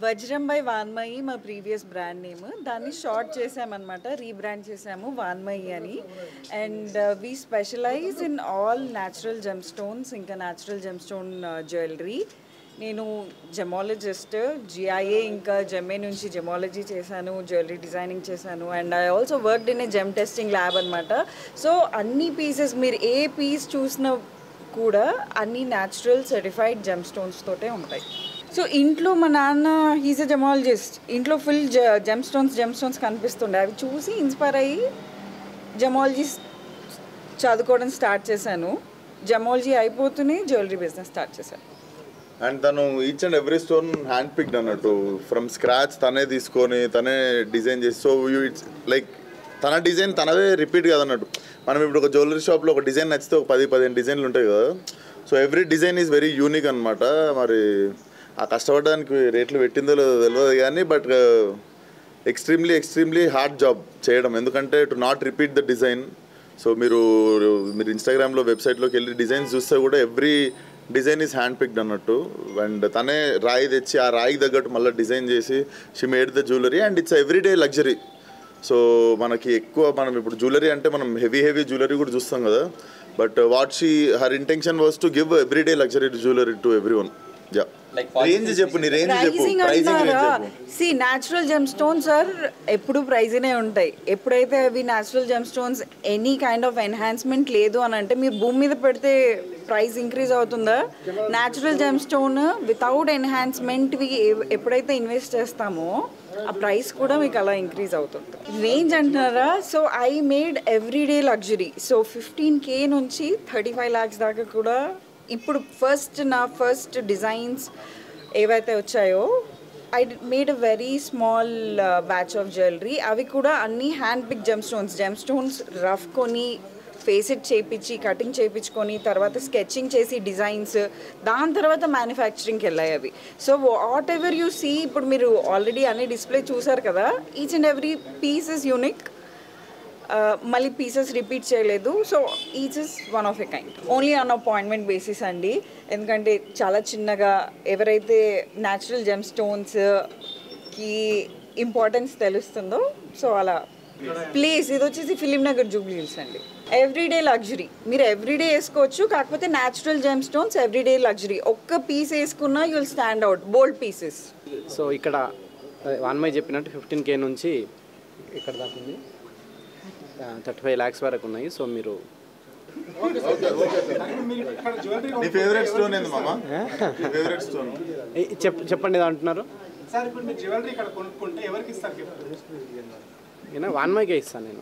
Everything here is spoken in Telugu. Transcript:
వజ్రం బై వాన్మయి మా ప్రీవియస్ బ్రాండ్ నేమ్. దాన్ని షార్ట్ చేసామన్నమాట, రీబ్రాండ్ చేసాము వాన్మయి అని. And we specialize in all natural gem stones, ఇంకా న్యాచురల్ జెమ్ స్టోన్ జ్యువెలరీ. నేను జెమాలజిస్ట్, జిఐఏ ఇంకా జెమ్ఏ నుంచి జెమాలజీ చేశాను, జ్యువెలరీ డిజైనింగ్ చేశాను. And I also worked in a gem testing lab అనమాట. సో అన్ని పీసెస్ మీరు ఏ పీస్ చూసినా కూడా అన్ని న్యాచురల్ సర్టిఫైడ్ జెమ్ స్టోన్స్ తోటే ఉంటాయి. సో ఇంట్లో మా నాన్న హీజ్ ఎ జెమాలజిస్ట్. ఇంట్లో ఫుల్ జెమ్ స్టోన్స్ కనిపిస్తుండే. అవి చూసి ఇన్స్పైర్ అయ్యి జెమాలజీ చదువుకోవడం స్టార్ట్ చేశాను. జెమాలజీ అయిపోతూనే జ్యువెలరీ బిజినెస్ స్టార్ట్ చేశాను. అండ్ తను each and every stone hand picked అన్నట్టు, ఫ్రమ్ స్క్రాచ్ తనే తీసుకొని తనే డిజైన్ చేసి. సో ఇట్స్ లైక్ తన డిజైన్ తనదే రిపీట్ కదన్నట్టు. మనం ఇప్పుడు ఒక జ్యువెలరీ షాప్లో ఒక డిజైన్ నచ్చితే ఒక 10-15 డిజైన్లు ఉంటాయి కదా. So every design is very unique అనమాట. మరి ఆ కష్టపడడానికి రేట్లు పెట్టిందో లేదో తెలియదు కానీ, బట్ ఎక్స్ట్రీమ్లీ హార్డ్ జాబ్ చేయడం. ఎందుకంటే to not repeat the design. So మీరు ఇన్స్టాగ్రామ్లో వెబ్సైట్లోకి వెళ్ళి డిజైన్స్ చూస్తే కూడా every design is hand picked అన్నట్టు. అండ్ తనే రాయి తెచ్చి ఆ రాయికి తగ్గట్టు మళ్ళీ డిజైన్ చేసి she made the jewellery. And it's everyday luxury. So మనకి ఎక్కువ మనం ఇప్పుడు జ్యువెలరీ అంటే మనం హెవీ జ్యువెలరీ కూడా చూస్తాం కదా. But her intention was to give everyday luxury jewellery to everyone. Natural gem stones are ఎప్పుడు ప్రైజ్నే ఉంటాయి. ఎప్పుడైతే అవి natural gem stones any kind of enhancement లేదు అని అంటే మీరు భూమి మీద పెడితే ప్రైస్ ఇంక్రీజ్ అవుతుందా? న్యాచురల్ జెమ్ స్టోన్ వితౌట్ ఎన్హాన్స్మెంట్వి ఎప్పుడైతే ఇన్వెస్ట్ చేస్తామో ఆ ప్రైస్ కూడా మీకు అలా ఇంక్రీజ్ అవుతుంది. రేంజ్ అంటున్నారా? So I made everyday luxury. So 15K నుంచి 35 lakhs దాకా కూడా. ఇప్పుడు నా ఫస్ట్ డిజైన్స్ ఏవైతే వచ్చాయో I made a very small batch of jewellery. అవి కూడా అన్నీ hand pick gem stones rough కొని ఫేసెట్ చేయించి కటింగ్ చేయించుకొని తర్వాత స్కెచింగ్ చేసి డిజైన్స్, దాని తర్వాత మ్యానుఫ్యాక్చరింగ్కి వెళ్ళాయి అవి. So whatever you see, ఇప్పుడు మీరు ఆల్రెడీ అన్ని డిస్ప్లే చూసారు కదా, each and every piece is unique. మళ్ళీ పీసెస్ రిపీట్ చేయలేదు. So each is one of a kind. Only on appointment basis అండి. ఎందుకంటే చాలా చిన్నగా ఎవరైతే న్యాచురల్ జెమ్ స్టోన్స్కి ఇంపార్టెన్స్ తెలుస్తుందో, సో అలా ప్లేస్ ఇది వచ్చేసి ఫిలిం నగర్ జూబ్లీ హిల్స్ అండి. ఎవ్రీడే లగ్జరీ మీరు ఎవ్రీడే వేసుకోవచ్చు. కాకపోతే natural gem stones everyday luxury. ఒక్క పీస్ వేసుకున్నా you will stand out. Bold pieces. So ఇక్కడ వాన్మయి చెప్పినట్టు 15K నుంచి ఇక్కడ దాకా ఉంది, 35 lakhs వరకు ఉన్నాయి. సో మీరు చెప్పండి ఏదో అంటున్నారు. వాన్మయికే ఇస్తాను నేను.